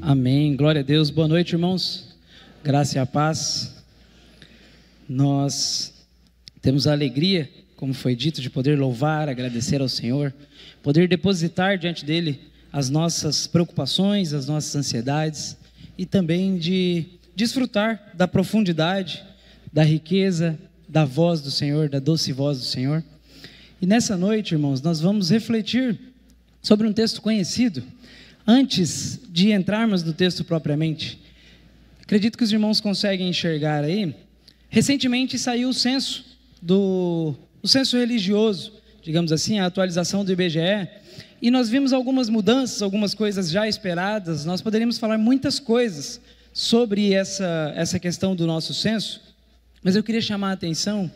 Amém, glória a Deus. Boa noite, irmãos, graça e a paz. Nós temos a alegria, como foi dito, de poder louvar, agradecer ao Senhor, poder depositar diante dEle as nossas preocupações, as nossas ansiedades e também de desfrutar da profundidade, da riqueza, da voz do Senhor, da doce voz do Senhor. E nessa noite, irmãos, nós vamos refletir sobre um texto conhecido. Antes de entrarmos no texto propriamente, acredito que os irmãos conseguem enxergar aí. Recentemente saiu o censo religioso, digamos assim, a atualização do IBGE, e nós vimos algumas mudanças, algumas coisas já esperadas. Nós poderíamos falar muitas coisas sobre essa questão do nosso censo, mas eu queria chamar a atenção,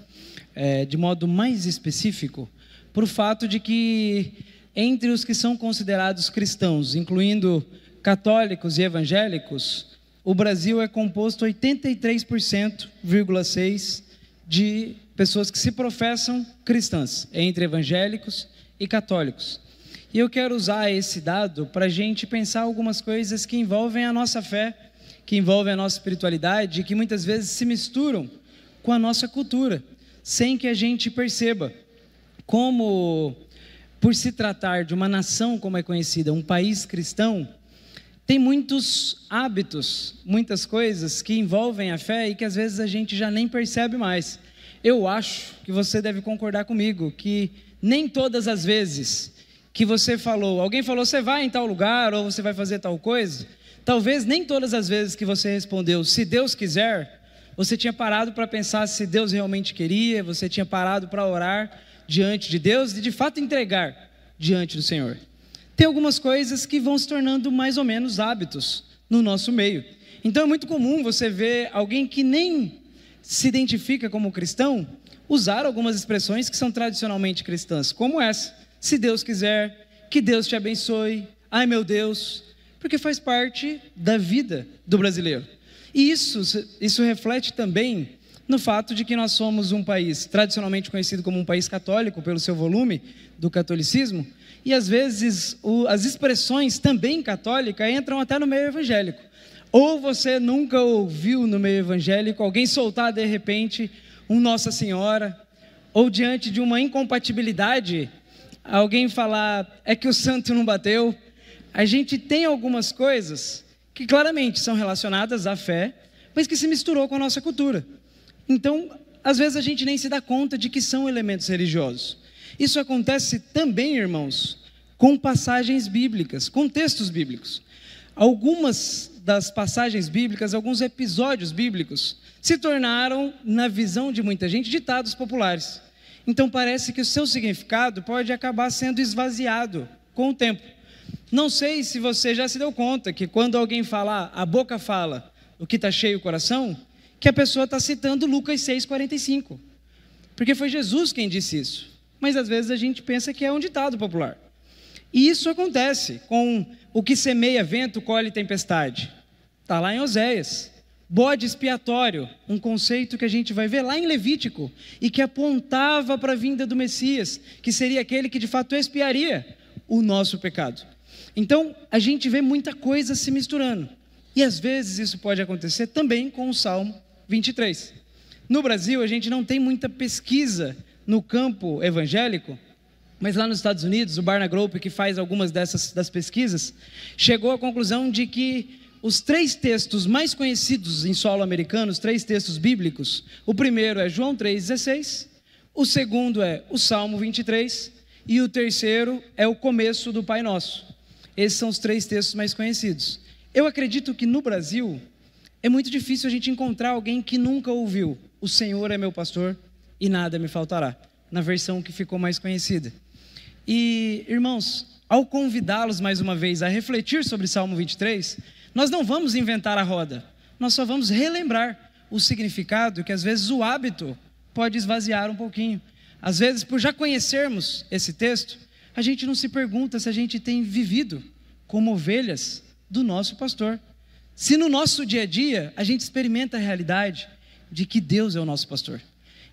de modo mais específico, para o fato de que entre os que são considerados cristãos, incluindo católicos e evangélicos, o Brasil é composto 83,6% de pessoas que se professam cristãs, entre evangélicos e católicos. E eu quero usar esse dado para a gente pensar algumas coisas que envolvem a nossa fé, que envolvem a nossa espiritualidade e que muitas vezes se misturam com a nossa cultura, sem que a gente perceba como, por se tratar de uma nação, como é conhecida, um país cristão, tem muitos hábitos, muitas coisas que envolvem a fé e que às vezes a gente já nem percebe mais. Eu acho que você deve concordar comigo que nem todas as vezes que alguém falou, você vai em tal lugar ou você vai fazer tal coisa, talvez nem todas as vezes que você respondeu, se Deus quiser, você tinha parado para pensar se Deus realmente queria, você tinha parado para orar diante de Deus e de fato entregar diante do Senhor. Tem algumas coisas que vão se tornando mais ou menos hábitos no nosso meio. Então é muito comum você ver alguém que nem se identifica como cristão usar algumas expressões que são tradicionalmente cristãs, como essa: se Deus quiser, que Deus te abençoe, ai meu Deus, porque faz parte da vida do brasileiro. E isso reflete também no fato de que nós somos um país tradicionalmente conhecido como um país católico, pelo seu volume do catolicismo, e às vezes as expressões também católicas entram até no meio evangélico. Ou você nunca ouviu no meio evangélico alguém soltar de repente um Nossa Senhora, ou diante de uma incompatibilidade, alguém falar, é que o santo não bateu. A gente tem algumas coisas que claramente são relacionadas à fé, mas que se misturou com a nossa cultura. Então, às vezes a gente nem se dá conta de que são elementos religiosos. Isso acontece também, irmãos, com passagens bíblicas, com textos bíblicos. Algumas das passagens bíblicas, alguns episódios bíblicos, se tornaram, na visão de muita gente, ditados populares. Então parece que o seu significado pode acabar sendo esvaziado com o tempo. Não sei se você já se deu conta que quando alguém fala, a boca fala, o que está cheio o coração, que a pessoa está citando Lucas 6,45, porque foi Jesus quem disse isso, mas às vezes a gente pensa que é um ditado popular, e isso acontece com o que semeia vento, colhe tempestade, está lá em Oséias. Bode expiatório, um conceito que a gente vai ver lá em Levítico, e que apontava para a vinda do Messias, que seria aquele que de fato expiaria o nosso pecado. Então a gente vê muita coisa se misturando, e às vezes isso pode acontecer também com o Salmo 23. No Brasil, a gente não tem muita pesquisa no campo evangélico, mas lá nos Estados Unidos, o Barna Group, que faz algumas das pesquisas, chegou à conclusão de que os 3 textos mais conhecidos em solo americano, os 3 textos bíblicos, o primeiro é João 3,16, o segundo é o Salmo 23, e o terceiro é o começo do Pai Nosso. Esses são os 3 textos mais conhecidos. Eu acredito que no Brasil é muito difícil a gente encontrar alguém que nunca ouviu o Senhor é meu pastor e nada me faltará, na versão que ficou mais conhecida. E, irmãos, ao convidá-los mais uma vez a refletir sobre Salmo 23, nós não vamos inventar a roda, nós só vamos relembrar o significado que às vezes o hábito pode esvaziar um pouquinho. Às vezes, por já conhecermos esse texto, a gente não se pergunta se a gente tem vivido como ovelhas do nosso pastor. Se no nosso dia a dia a gente experimenta a realidade de que Deus é o nosso pastor.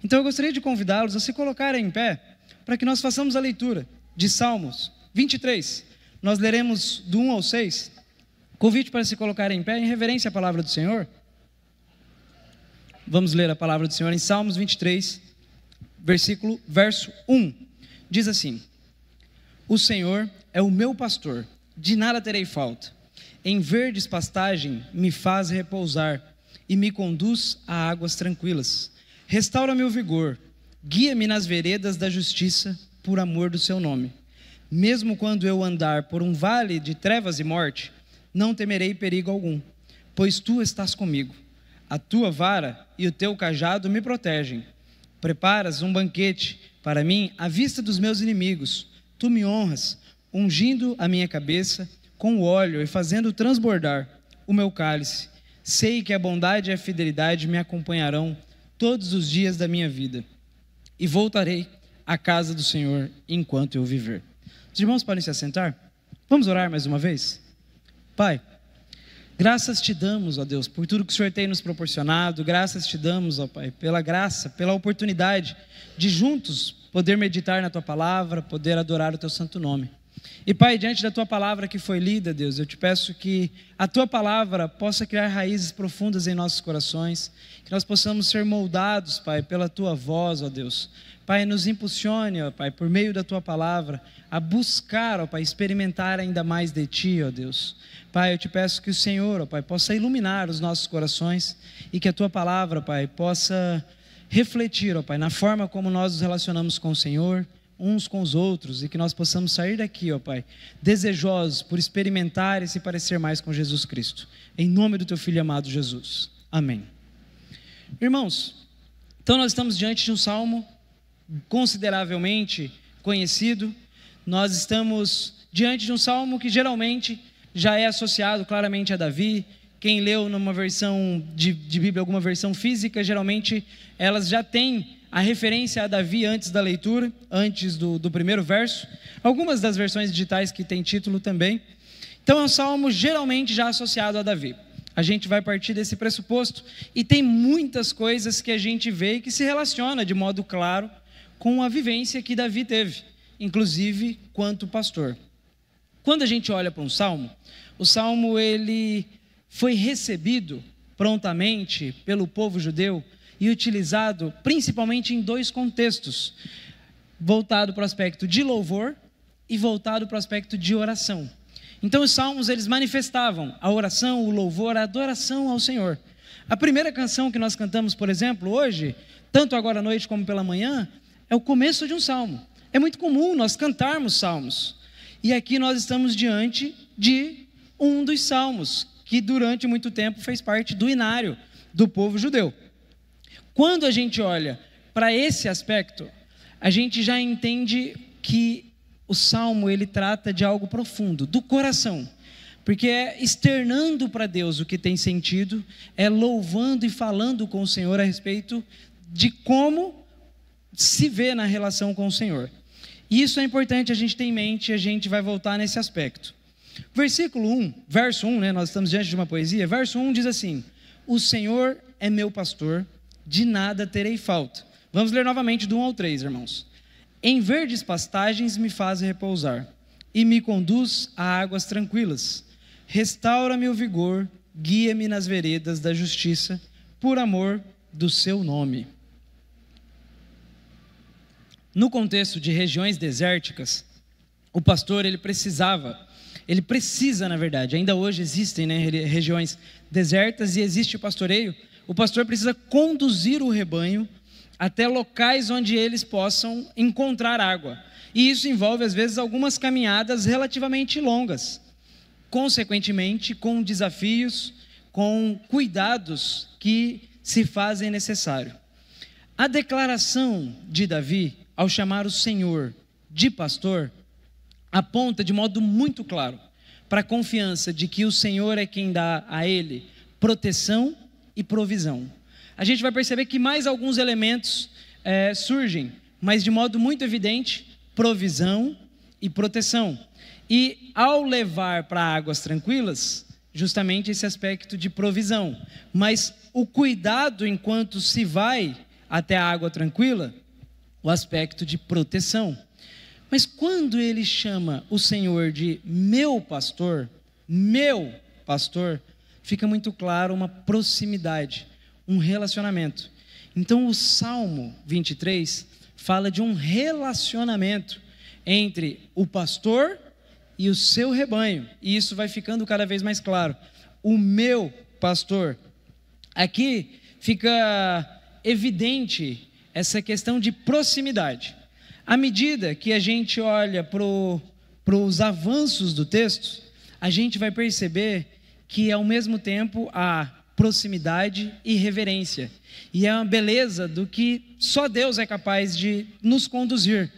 Então eu gostaria de convidá-los a se colocarem em pé para que nós façamos a leitura de Salmos 23. Nós leremos do 1 ao 6. Convite para se colocar em pé em reverência à palavra do Senhor. Vamos ler a palavra do Senhor em Salmos 23, verso 1. Diz assim: O Senhor é o meu pastor, de nada terei falta. Em verdes pastagens me faz repousar e me conduz a águas tranquilas. Restaura-me o vigor, guia-me nas veredas da justiça, por amor do seu nome. Mesmo quando eu andar por um vale de trevas e morte, não temerei perigo algum, pois tu estás comigo. A tua vara e o teu cajado me protegem. Preparas um banquete para mim à vista dos meus inimigos. Tu me honras, ungindo a minha cabeça com óleo e fazendo transbordar o meu cálice. Sei que a bondade e a fidelidade me acompanharão todos os dias da minha vida, e voltarei à casa do Senhor enquanto eu viver. Os irmãos podem se assentar? Vamos orar mais uma vez? Pai, graças te damos, ó Deus, por tudo que o Senhor tem nos proporcionado. Graças te damos, ó Pai, pela graça, pela oportunidade de juntos poder meditar na tua palavra, poder adorar o teu santo nome. E Pai, diante da tua palavra que foi lida, Deus, eu te peço que a tua palavra possa criar raízes profundas em nossos corações, que nós possamos ser moldados, Pai, pela tua voz, ó Deus. Pai, nos impulsione, ó Pai, por meio da tua palavra, a buscar, ó Pai, experimentar ainda mais de ti, ó Deus. Pai, eu te peço que o Senhor, ó Pai, possa iluminar os nossos corações e que a tua palavra, Pai, possa refletir, ó Pai, na forma como nós nos relacionamos com o Senhor, uns com os outros, e que nós possamos sair daqui, ó Pai, desejosos por experimentar e se parecer mais com Jesus Cristo. Em nome do teu Filho amado Jesus. Amém. Irmãos, então nós estamos diante de um salmo consideravelmente conhecido. Nós estamos diante de um salmo que geralmente já é associado claramente a Davi. Quem leu numa versão de Bíblia, alguma versão física, geralmente elas já têm a referência a Davi antes da leitura, antes do primeiro verso. Algumas das versões digitais que têm título também. Então é um salmo geralmente já associado a Davi. A gente vai partir desse pressuposto e tem muitas coisas que a gente vê e que se relaciona de modo claro com a vivência que Davi teve, inclusive quanto pastor. Quando a gente olha para um salmo, o salmo ele foi recebido prontamente pelo povo judeu e utilizado principalmente em dois contextos, voltado para o aspecto de louvor e voltado para o aspecto de oração. Então os salmos eles manifestavam a oração, o louvor, a adoração ao Senhor. A primeira canção que nós cantamos, por exemplo, hoje, tanto agora à noite como pela manhã, é o começo de um salmo. É muito comum nós cantarmos salmos. E aqui nós estamos diante de um dos salmos, que durante muito tempo fez parte do inário do povo judeu. Quando a gente olha para esse aspecto, a gente já entende que o salmo ele trata de algo profundo, do coração. Porque é externando para Deus o que tem sentido, é louvando e falando com o Senhor a respeito de como se vê na relação com o Senhor. E isso é importante a gente ter em mente, a gente vai voltar nesse aspecto. Versículo 1, verso 1, nós estamos diante de uma poesia, verso 1 diz assim: O Senhor é meu pastor, de nada terei falta. Vamos ler novamente do 1 ao 3, irmãos. Em verdes pastagens me faz repousar, e me conduz a águas tranquilas. Restaura-me o vigor, guia-me nas veredas da justiça, por amor do seu nome. No contexto de regiões desérticas, o pastor ele precisa, na verdade, ainda hoje existem regiões desertas e existe o pastoreio. O pastor precisa conduzir o rebanho até locais onde eles possam encontrar água. E isso envolve, às vezes, algumas caminhadas relativamente longas. Consequentemente, com desafios, com cuidados que se fazem necessário. A declaração de Davi, ao chamar o Senhor de pastor, aponta de modo muito claro para a confiança de que o Senhor é quem dá a ele proteção e provisão. A gente vai perceber que mais alguns elementos surgem, mas de modo muito evidente, provisão e proteção. E ao levar para águas tranquilas, justamente esse aspecto de provisão. Mas o cuidado enquanto se vai até a água tranquila, o aspecto de proteção. Mas quando ele chama o Senhor de meu pastor, meu pastor, fica muito claro uma proximidade, um relacionamento. Então o Salmo 23 fala de um relacionamento entre o pastor e o seu rebanho, e isso vai ficando cada vez mais claro. O meu pastor. Aqui fica evidente essa questão de proximidade. À medida que a gente olha para os avanços do texto, a gente vai perceber que ao mesmo tempo há proximidade e reverência. E é uma beleza do que só Deus é capaz de nos conduzir.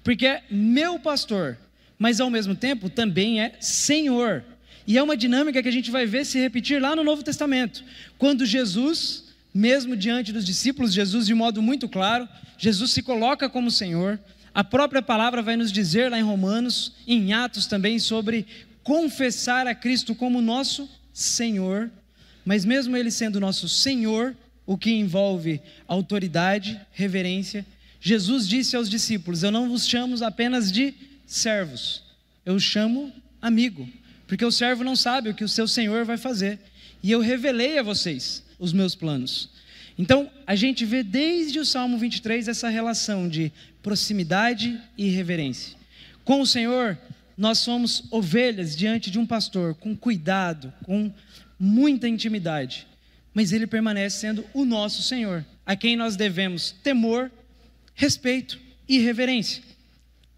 Porque é meu pastor, mas ao mesmo tempo também é Senhor. E é uma dinâmica que a gente vai ver se repetir lá no Novo Testamento. Quando Jesus, mesmo diante dos discípulos, Jesus de modo muito claro, Jesus se coloca como Senhor. A própria palavra vai nos dizer lá em Romanos, em Atos também, sobre confessar a Cristo como nosso Senhor. Mas mesmo Ele sendo nosso Senhor, o que envolve autoridade, reverência, Jesus disse aos discípulos: eu não vos chamo apenas de servos, eu os chamo amigo. Porque o servo não sabe o que o seu senhor vai fazer. E eu revelei a vocês os meus planos. Então, a gente vê desde o Salmo 23 essa relação de proximidade e reverência. Com o Senhor, nós somos ovelhas diante de um pastor, com cuidado, com muita intimidade. Mas Ele permanece sendo o nosso Senhor, a quem nós devemos temor, respeito e reverência.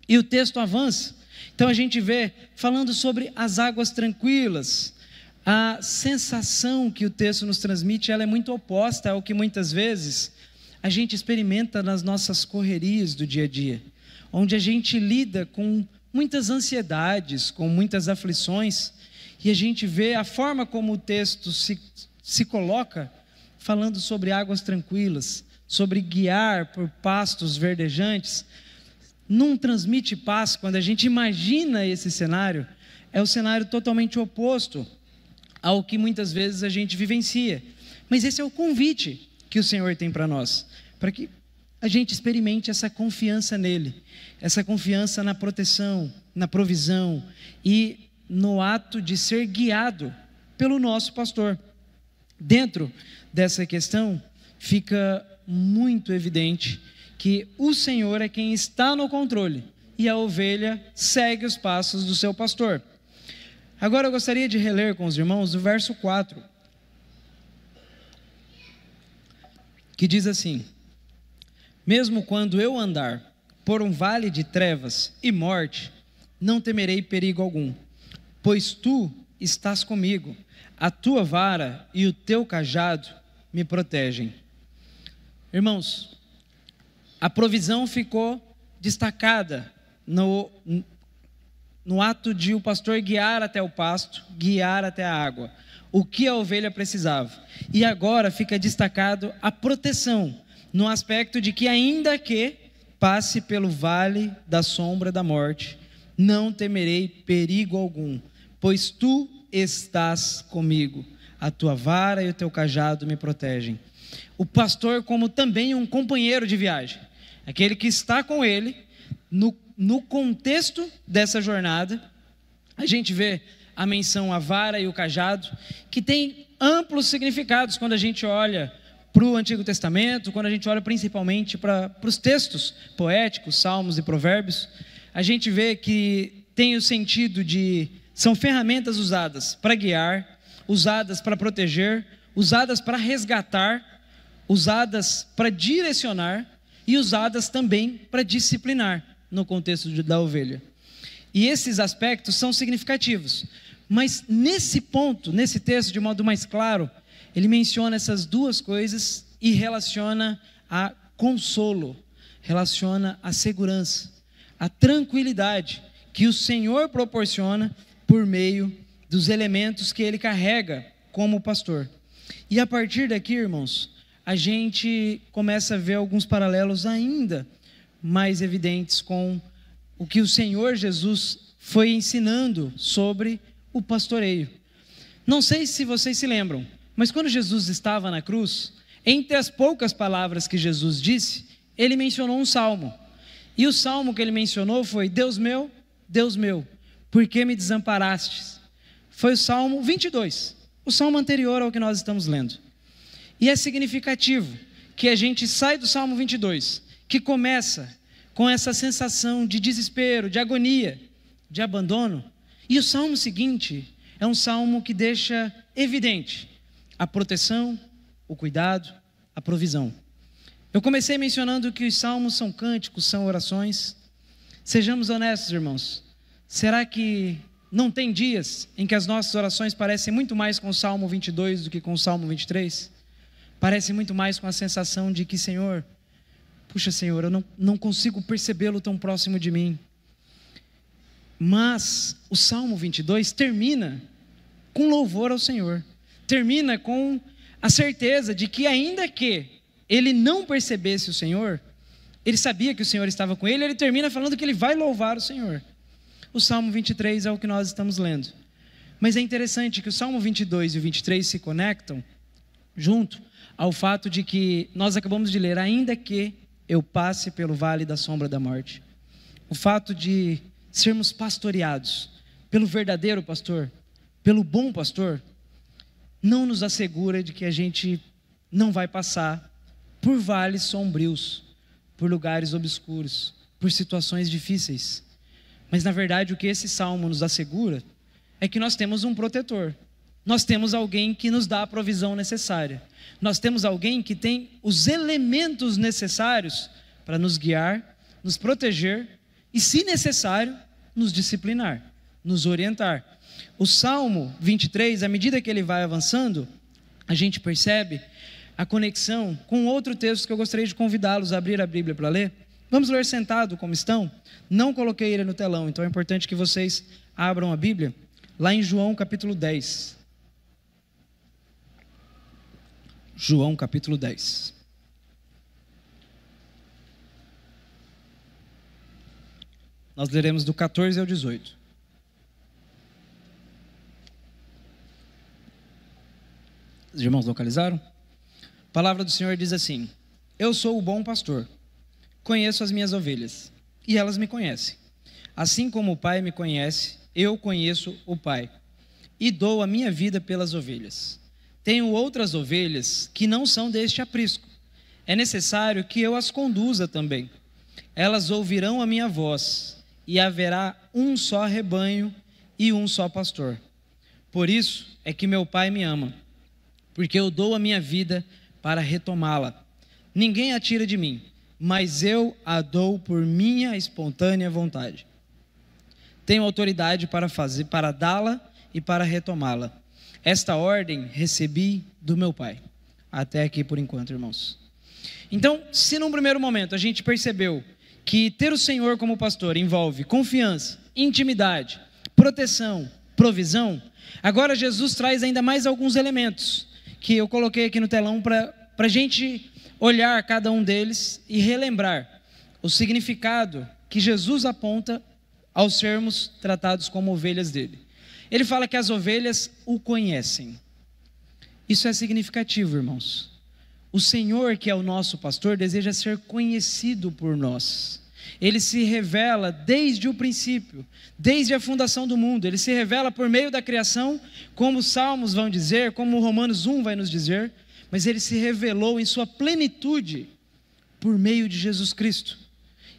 E o texto avança. Então a gente vê falando sobre as águas tranquilas. A sensação que o texto nos transmite, ela é muito oposta ao que muitas vezes a gente experimenta nas nossas correrias do dia a dia, onde a gente lida com muitas ansiedades, com muitas aflições, e a gente vê a forma como o texto se coloca, falando sobre águas tranquilas, sobre guiar por pastos verdejantes. Não transmite paz. Quando a gente imagina esse cenário, é o cenário totalmente oposto ao que muitas vezes a gente vivencia. Mas esse é o convite que o Senhor tem para nós, para que a gente experimente essa confiança nele, essa confiança na proteção, na provisão e no ato de ser guiado pelo nosso pastor. Dentro dessa questão, fica muito evidente que o Senhor é quem está no controle e a ovelha segue os passos do seu pastor. Agora eu gostaria de reler com os irmãos o verso 4, que diz assim: mesmo quando eu andar por um vale de trevas e morte, não temerei perigo algum, pois tu estás comigo, a tua vara e o teu cajado me protegem. Irmãos, a provisão ficou destacada no ato de o pastor guiar até o pasto, guiar até a água, o que a ovelha precisava. E agora fica destacado a proteção, no aspecto de que ainda que passe pelo vale da sombra da morte, não temerei perigo algum, pois tu estás comigo, a tua vara e o teu cajado me protegem. O pastor como também um companheiro de viagem, aquele que está com ele no contexto dessa jornada. A gente vê a menção à vara e o cajado, que tem amplos significados quando a gente olha para o Antigo Testamento, quando a gente olha principalmente para os textos poéticos, salmos e provérbios. A gente vê que tem o sentido de são ferramentas usadas para guiar, usadas para proteger, usadas para resgatar, usadas para direcionar e usadas também para disciplinar no contexto da ovelha. E esses aspectos são significativos. Mas nesse ponto, nesse texto, de modo mais claro, ele menciona essas duas coisas e relaciona a consolo, relaciona a segurança, a tranquilidade que o Senhor proporciona por meio dos elementos que Ele carrega como pastor. E a partir daqui, irmãos, a gente começa a ver alguns paralelos ainda mais evidentes com o que o Senhor Jesus foi ensinando sobre o pastoreio. Não sei se vocês se lembram, mas quando Jesus estava na cruz, entre as poucas palavras que Jesus disse, ele mencionou um salmo. E o salmo que ele mencionou foi: Deus meu, por que me desamparastes? foi o Salmo 22, o salmo anterior ao que nós estamos lendo. E é significativo que a gente sai do Salmo 22, que começa com essa sensação de desespero, de agonia, de abandono. E o salmo seguinte é um salmo que deixa evidente a proteção, o cuidado, a provisão. Eu comecei mencionando que os salmos são cânticos, são orações. Sejamos honestos, irmãos. Será que não tem dias em que as nossas orações parecem muito mais com o Salmo 22 do que com o Salmo 23? Parece muito mais com a sensação de que, Senhor, puxa, Senhor, eu não consigo percebê-lo tão próximo de mim. Mas o Salmo 22 termina com louvor ao Senhor. Termina com a certeza de que, ainda que ele não percebesse o Senhor, ele sabia que o Senhor estava com ele, ele termina falando que ele vai louvar o Senhor. O Salmo 23 é o que nós estamos lendo. Mas é interessante que o Salmo 22 e o 23 se conectam junto ao fato de que nós acabamos de ler, ainda que eu passe pelo vale da sombra da morte. O fato de sermos pastoreados pelo verdadeiro pastor, pelo bom pastor, não nos assegura de que a gente não vai passar por vales sombrios, por lugares obscuros, por situações difíceis. Mas na verdade o que esse salmo nos assegura é que nós temos um protetor. Nós temos alguém que nos dá a provisão necessária. Nós temos alguém que tem os elementos necessários para nos guiar, nos proteger e, se necessário, nos disciplinar, nos orientar. O Salmo 23, à medida que ele vai avançando, a gente percebe a conexão com outro texto que eu gostaria de convidá-los a abrir a Bíblia para ler. Vamos ler sentado como estão? Não coloquei ele no telão, então é importante que vocês abram a Bíblia, lá em João capítulo 10. João capítulo 10. Nós leremos do 14 ao 18. Os irmãos localizaram? A palavra do Senhor diz assim: eu sou o bom pastor, conheço as minhas ovelhas, e elas me conhecem. Assim como o Pai me conhece, eu conheço o Pai, e dou a minha vida pelas ovelhas. Tenho outras ovelhas que não são deste aprisco. É necessário que eu as conduza também. Elas ouvirão a minha voz, e haverá um só rebanho e um só pastor. Por isso é que meu Pai me ama, porque eu dou a minha vida para retomá-la. Ninguém a tira de mim, mas eu a dou por minha espontânea vontade. Tenho autoridade para dá-la e para retomá-la. Esta ordem recebi do meu Pai. Até aqui por enquanto, irmãos. Então, se num primeiro momento a gente percebeu que ter o Senhor como pastor envolve confiança, intimidade, proteção, provisão, agora Jesus traz ainda mais alguns elementos que eu coloquei aqui no telão para a gente olhar cada um deles e relembrar o significado que Jesus aponta ao sermos tratados como ovelhas dele. Ele fala que as ovelhas o conhecem. Isso é significativo, irmãos. O Senhor, que é o nosso pastor, deseja ser conhecido por nós. Ele se revela desde o princípio, desde a fundação do mundo. Ele se revela por meio da criação, como os Salmos vão dizer, como Romanos 1 vai nos dizer, mas ele se revelou em sua plenitude por meio de Jesus Cristo.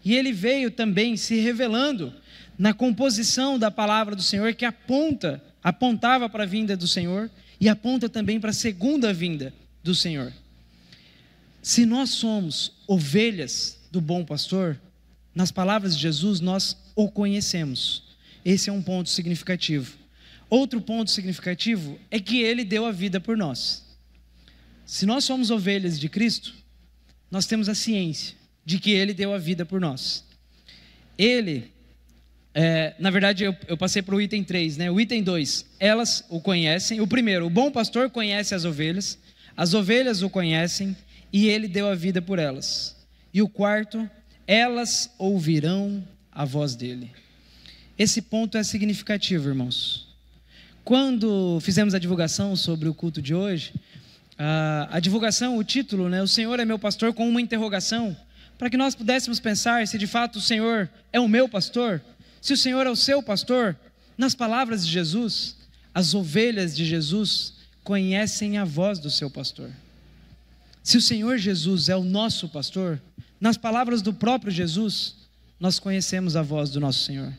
E ele veio também se revelando na composição da palavra do Senhor, que apontava para a vinda do Senhor e aponta também para a segunda vinda do Senhor. Se nós somos ovelhas do bom pastor, nas palavras de Jesus nós o conhecemos. Esse é um ponto significativo. Outro ponto significativo é que ele deu a vida por nós. Se nós somos ovelhas de Cristo, nós temos a ciência de que ele deu a vida por nós. Na verdade, eu passei para o item 3, né? O item 2, elas o conhecem. O primeiro, o bom pastor conhece as ovelhas o conhecem e ele deu a vida por elas. E o quarto, elas ouvirão a voz dele. Esse ponto é significativo, irmãos. Quando fizemos a divulgação sobre o culto de hoje, a divulgação, o título, né? O Senhor é meu pastor, com uma interrogação, para que nós pudéssemos pensar se de fato o Senhor é o meu pastor. Se o Senhor é o seu pastor, nas palavras de Jesus, as ovelhas de Jesus conhecem a voz do seu pastor. Se o Senhor Jesus é o nosso pastor, nas palavras do próprio Jesus, nós conhecemos a voz do nosso Senhor.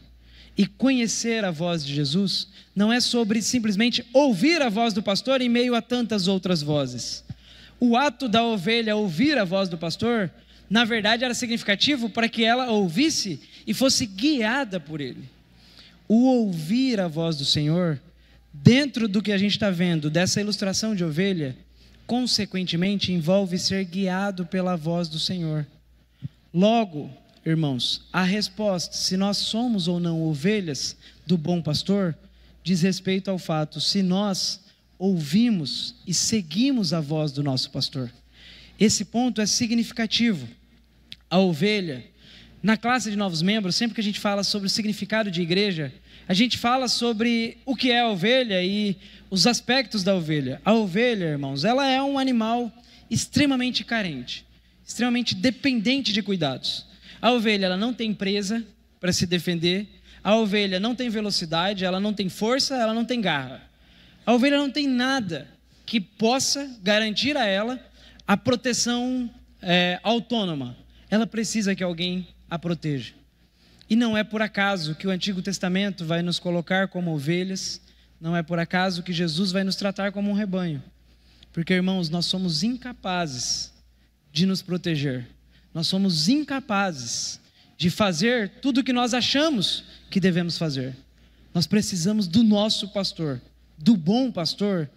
E conhecer a voz de Jesus não é sobre simplesmente ouvir a voz do pastor em meio a tantas outras vozes. O ato da ovelha ouvir a voz do pastor, na verdade, era significativo para que ela ouvisse e fosse guiada por ele. O ouvir a voz do Senhor, dentro do que a gente está vendo dessa ilustração de ovelha, consequentemente envolve ser guiado pela voz do Senhor. Logo, irmãos, a resposta, se nós somos ou não ovelhas do bom pastor, diz respeito ao fato se nós ouvimos e seguimos a voz do nosso pastor. Esse ponto é significativo. A ovelha, na classe de novos membros, sempre que a gente fala sobre o significado de igreja, a gente fala sobre o que é a ovelha e os aspectos da ovelha. A ovelha, irmãos, ela é um animal extremamente carente, extremamente dependente de cuidados. A ovelha, ela não tem presa para se defender. A ovelha não tem velocidade, ela não tem força, ela não tem garra. A ovelha não tem nada que possa garantir a ela a proteção autônoma. Ela precisa que alguém a proteja. E não é por acaso que o Antigo Testamento vai nos colocar como ovelhas, não é por acaso que Jesus vai nos tratar como um rebanho. Porque, irmãos, nós somos incapazes de nos proteger. Nós somos incapazes de fazer tudo o que nós achamos que devemos fazer. Nós precisamos do nosso pastor, do bom pastor,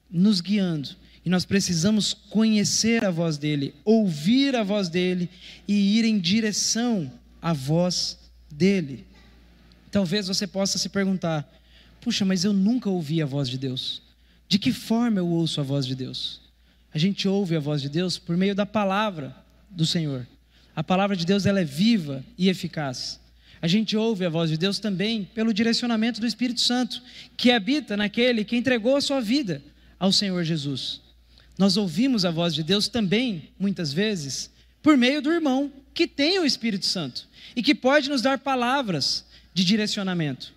nos guiando. E nós precisamos conhecer a voz dele, ouvir a voz dele e ir em direção à voz dele. Talvez você possa se perguntar: puxa, mas eu nunca ouvi a voz de Deus. De que forma eu ouço a voz de Deus? A gente ouve a voz de Deus por meio da palavra do Senhor. A palavra de Deus, ela é viva e eficaz. A gente ouve a voz de Deus também pelo direcionamento do Espírito Santo, que habita naquele que entregou a sua vida ao Senhor Jesus. Nós ouvimos a voz de Deus também, muitas vezes, por meio do irmão que tem o Espírito Santo e que pode nos dar palavras de direcionamento.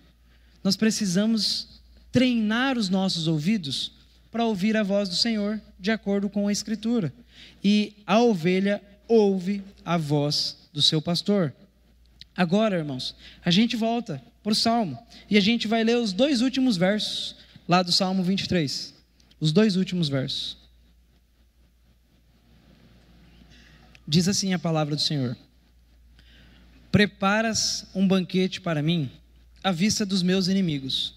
Nós precisamos treinar os nossos ouvidos para ouvir a voz do Senhor de acordo com a Escritura. E a ovelha ouve a voz do seu pastor. Agora, irmãos, a gente volta para o Salmo e a gente vai ler os 2 últimos versos lá do Salmo 23. Os 2 últimos versos. Diz assim a palavra do Senhor: preparas um banquete para mim à vista dos meus inimigos.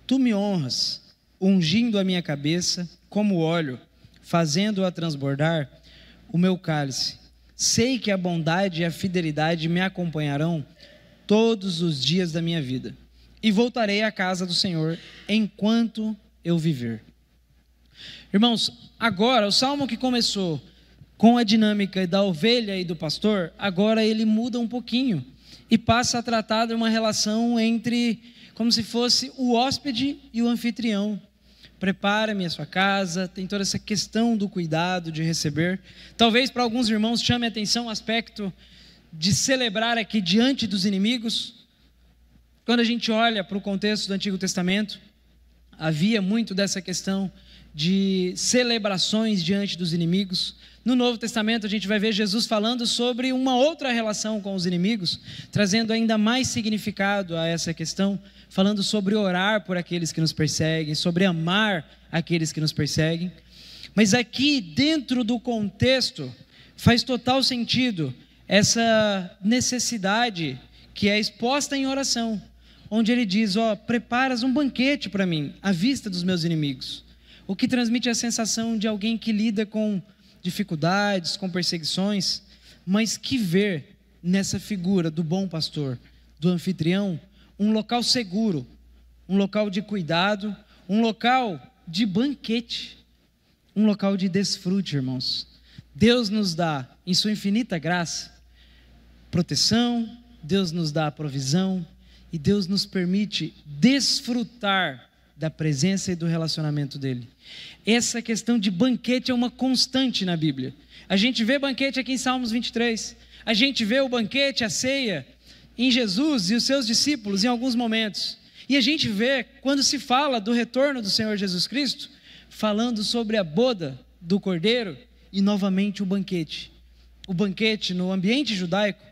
Tu me honras, ungindo a minha cabeça como óleo, fazendo-a transbordar o meu cálice. Sei que a bondade e a fidelidade me acompanharão todos os dias da minha vida, e voltarei à casa do Senhor enquanto eu viver. Irmãos, agora o salmo que começou com a dinâmica da ovelha e do pastor, agora ele muda um pouquinho e passa a tratar de uma relação entre, como se fosse o hóspede e o anfitrião. Prepara-me a sua casa, tem toda essa questão do cuidado, de receber. Talvez para alguns irmãos chame a atenção o aspecto de celebrar aqui diante dos inimigos. Quando a gente olha para o contexto do Antigo Testamento, havia muito dessa questão de celebrações diante dos inimigos. No Novo Testamento a gente vai ver Jesus falando sobre uma outra relação com os inimigos, trazendo ainda mais significado a essa questão, falando sobre orar por aqueles que nos perseguem, sobre amar aqueles que nos perseguem. Mas aqui, dentro do contexto, faz total sentido essa necessidade que é exposta em oração, onde ele diz: preparas um banquete para mim, à vista dos meus inimigos. O que transmite a sensação de alguém que lida com dificuldades, com perseguições, mas que vê nessa figura do bom pastor, do anfitrião, um local seguro, um local de cuidado, um local de banquete, um local de desfrute, irmãos. Deus nos dá, em sua infinita graça, proteção, Deus nos dá a provisão e Deus nos permite desfrutar da presença e do relacionamento dele. Essa questão de banquete é uma constante na Bíblia. A gente vê banquete aqui em Salmos 23, a gente vê o banquete, a ceia, em Jesus e os seus discípulos em alguns momentos. E a gente vê, quando se fala do retorno do Senhor Jesus Cristo, falando sobre a boda do Cordeiro e novamente o banquete. O banquete no ambiente judaico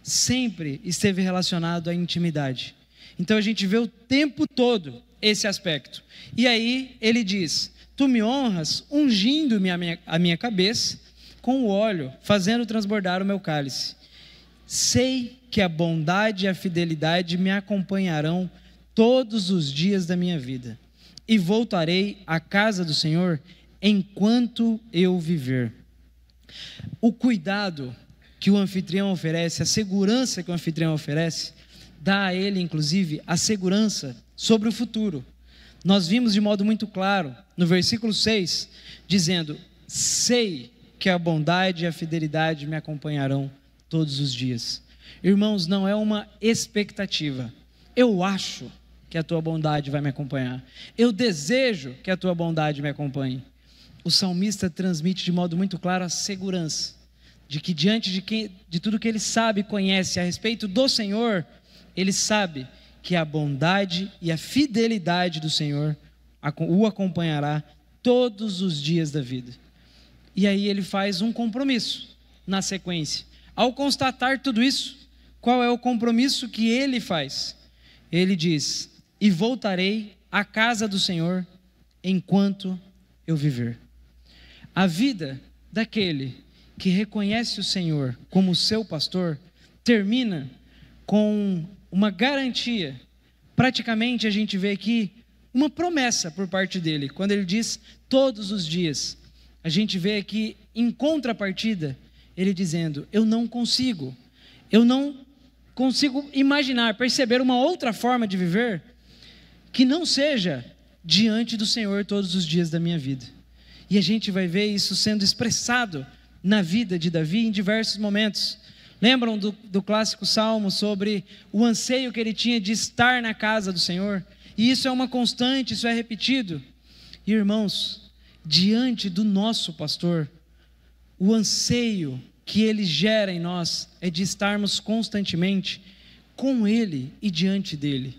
sempre esteve relacionado à intimidade. Então a gente vê o tempo todo esse aspecto. E aí ele diz: tu me honras ungindo-me a minha cabeça com o óleo, fazendo transbordar o meu cálice. Sei que a bondade e a fidelidade me acompanharão todos os dias da minha vida, e voltarei à casa do Senhor enquanto eu viver. O cuidado que o anfitrião oferece, a segurança que o anfitrião oferece, dá a ele, inclusive, a segurança sobre o futuro. Nós vimos de modo muito claro, no versículo 6, dizendo: sei que a bondade e a fidelidade me acompanharão todos os dias. Irmãos, não é uma expectativa. Eu acho que a tua bondade vai me acompanhar. Eu desejo que a tua bondade me acompanhe. O salmista transmite de modo muito claro a segurança de que diante de tudo que ele sabe e conhece a respeito do Senhor, ele sabe que a bondade e a fidelidade do Senhor o acompanhará todos os dias da vida. E aí ele faz um compromisso na sequência. Ao constatar tudo isso, qual é o compromisso que ele faz? Ele diz: e voltarei à casa do Senhor enquanto eu viver. A vida daquele que reconhece o Senhor como seu pastor termina com uma garantia. Praticamente a gente vê aqui uma promessa por parte dele. Quando ele diz todos os dias, a gente vê aqui em contrapartida ele dizendo: eu não consigo imaginar, perceber uma outra forma de viver que não seja diante do Senhor todos os dias da minha vida. E a gente vai ver isso sendo expressado na vida de Davi em diversos momentos. Lembram do clássico salmo sobre o anseio que ele tinha de estar na casa do Senhor? E isso é uma constante, isso é repetido. E irmãos, diante do nosso pastor, o anseio que ele gera em nós é de estarmos constantemente com ele e diante dele.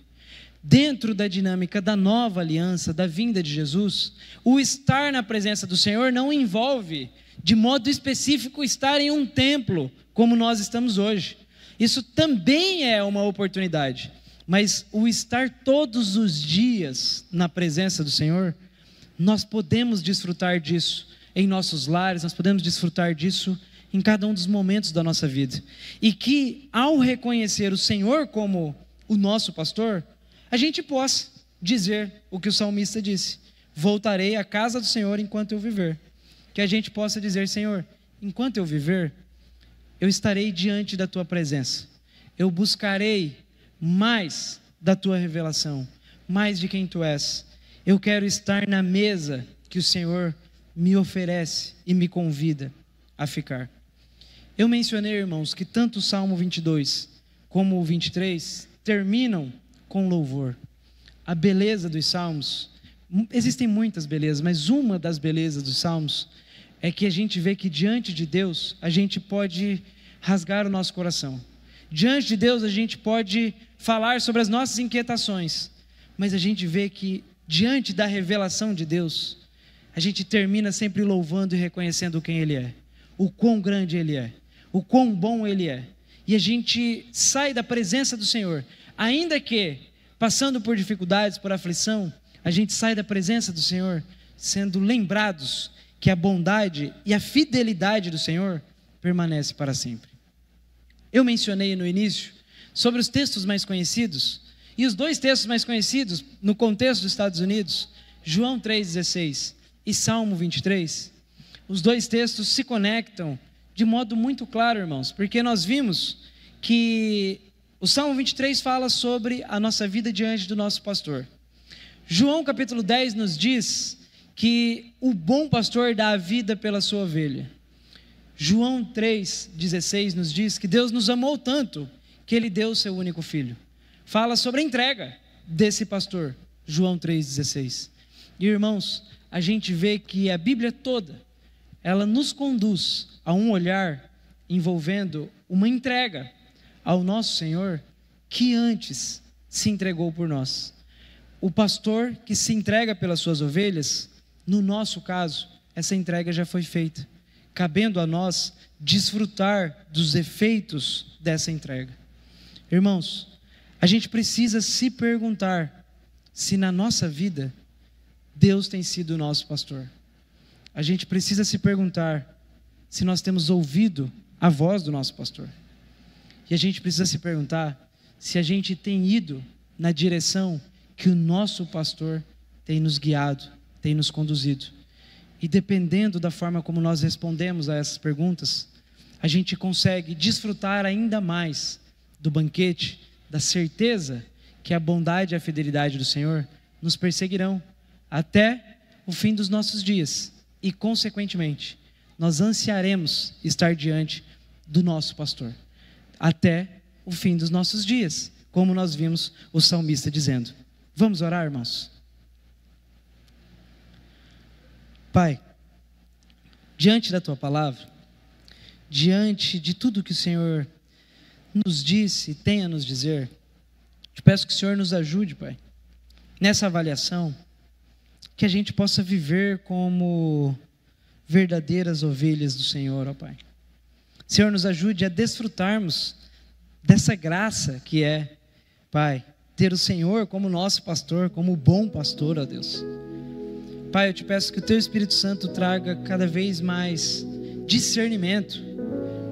Dentro da dinâmica da nova aliança, da vinda de Jesus, o estar na presença do Senhor não envolve, de modo específico, estar em um templo, como nós estamos hoje. Isso também é uma oportunidade, mas o estar todos os dias na presença do Senhor, nós podemos desfrutar disso em nossos lares, nós podemos desfrutar disso em cada um dos momentos da nossa vida. E que, ao reconhecer o Senhor como o nosso pastor, a gente possa dizer o que o salmista disse: voltarei à casa do Senhor enquanto eu viver. Que a gente possa dizer: Senhor, enquanto eu viver, eu estarei diante da tua presença, eu buscarei mais da tua revelação, mais de quem tu és. Eu quero estar na mesa que o Senhor me oferece e me convida a ficar. Eu mencionei, irmãos, que tanto o Salmo 22 como o 23 terminam com louvor. A beleza dos salmos, existem muitas belezas, mas uma das belezas dos salmos é que a gente vê que diante de Deus a gente pode rasgar o nosso coração. Diante de Deus a gente pode falar sobre as nossas inquietações, mas a gente vê que diante da revelação de Deus, a gente termina sempre louvando e reconhecendo quem Ele é, o quão grande Ele é, o quão bom Ele é. E a gente sai da presença do Senhor, ainda que passando por dificuldades, por aflição, a gente sai da presença do Senhor sendo lembrados que a bondade e a fidelidade do Senhor permanece para sempre. Eu mencionei no início sobre os textos mais conhecidos, e os dois textos mais conhecidos no contexto dos Estados Unidos, João 3,16 e Salmo 23, os dois textos se conectam de modo muito claro, irmãos, porque nós vimos que o Salmo 23 fala sobre a nossa vida diante do nosso pastor. João capítulo 10 nos diz que o bom pastor dá a vida pela sua ovelha. João 3,16 nos diz que Deus nos amou tanto que Ele deu o seu único filho. Fala sobre a entrega desse pastor, João 3,16. E irmãos, a gente vê que a Bíblia toda, ela nos conduz a um olhar envolvendo uma entrega ao nosso Senhor que antes se entregou por nós. O pastor que se entrega pelas suas ovelhas, no nosso caso, essa entrega já foi feita, cabendo a nós desfrutar dos efeitos dessa entrega. Irmãos, a gente precisa se perguntar se na nossa vida Deus tem sido o nosso pastor. A gente precisa se perguntar se nós temos ouvido a voz do nosso pastor. E a gente precisa se perguntar se a gente tem ido na direção que o nosso pastor tem nos guiado, tem nos conduzido. E dependendo da forma como nós respondemos a essas perguntas, a gente consegue desfrutar ainda mais do banquete, da certeza que a bondade e a fidelidade do Senhor nos perseguirão até o fim dos nossos dias. E, consequentemente, nós ansiaremos estar diante do nosso pastor até o fim dos nossos dias, como nós vimos o salmista dizendo. Vamos orar, irmãos? Pai, diante da Tua palavra, diante de tudo que o Senhor nos disse e tem a nos dizer, te peço que o Senhor nos ajude, Pai, nessa avaliação, que a gente possa viver como verdadeiras ovelhas do Senhor, ó Pai. Senhor, nos ajude a desfrutarmos dessa graça que é, Pai, ter o Senhor como nosso pastor, como bom pastor, ó Deus. Pai, eu te peço que o Teu Espírito Santo traga cada vez mais discernimento,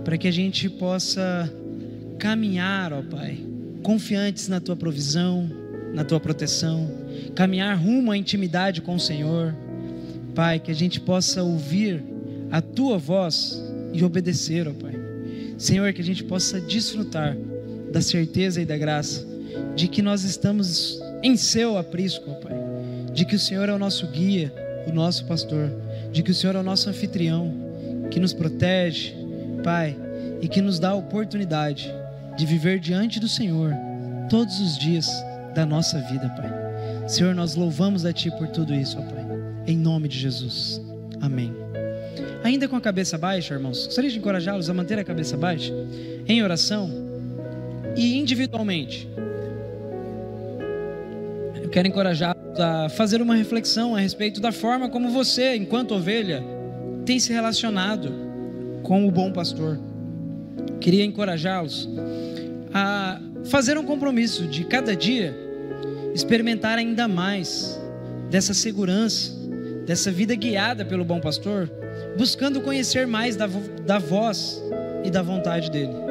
para que a gente possa caminhar, ó Pai, confiantes na Tua provisão, na Tua proteção, caminhar rumo à intimidade com o Senhor. Pai, que a gente possa ouvir a Tua voz e obedecer, ó Pai. Senhor, que a gente possa desfrutar da certeza e da graça de que nós estamos em Seu aprisco, ó Pai. De que o Senhor é o nosso guia, o nosso pastor, de que o Senhor é o nosso anfitrião, que nos protege, Pai, e que nos dá a oportunidade de viver diante do Senhor todos os dias da nossa vida, Pai. Senhor, nós louvamos a Ti por tudo isso, ó Pai, em nome de Jesus, amém. Ainda com a cabeça baixa, irmãos, gostaria de encorajá-los a manter a cabeça baixa, em oração e individualmente. Eu quero encorajá-los a fazer uma reflexão a respeito da forma como você, enquanto ovelha, tem se relacionado com o bom pastor. Queria encorajá-los a fazer um compromisso de cada dia experimentar ainda mais dessa segurança, dessa vida guiada pelo bom pastor, buscando conhecer mais da voz e da vontade dele.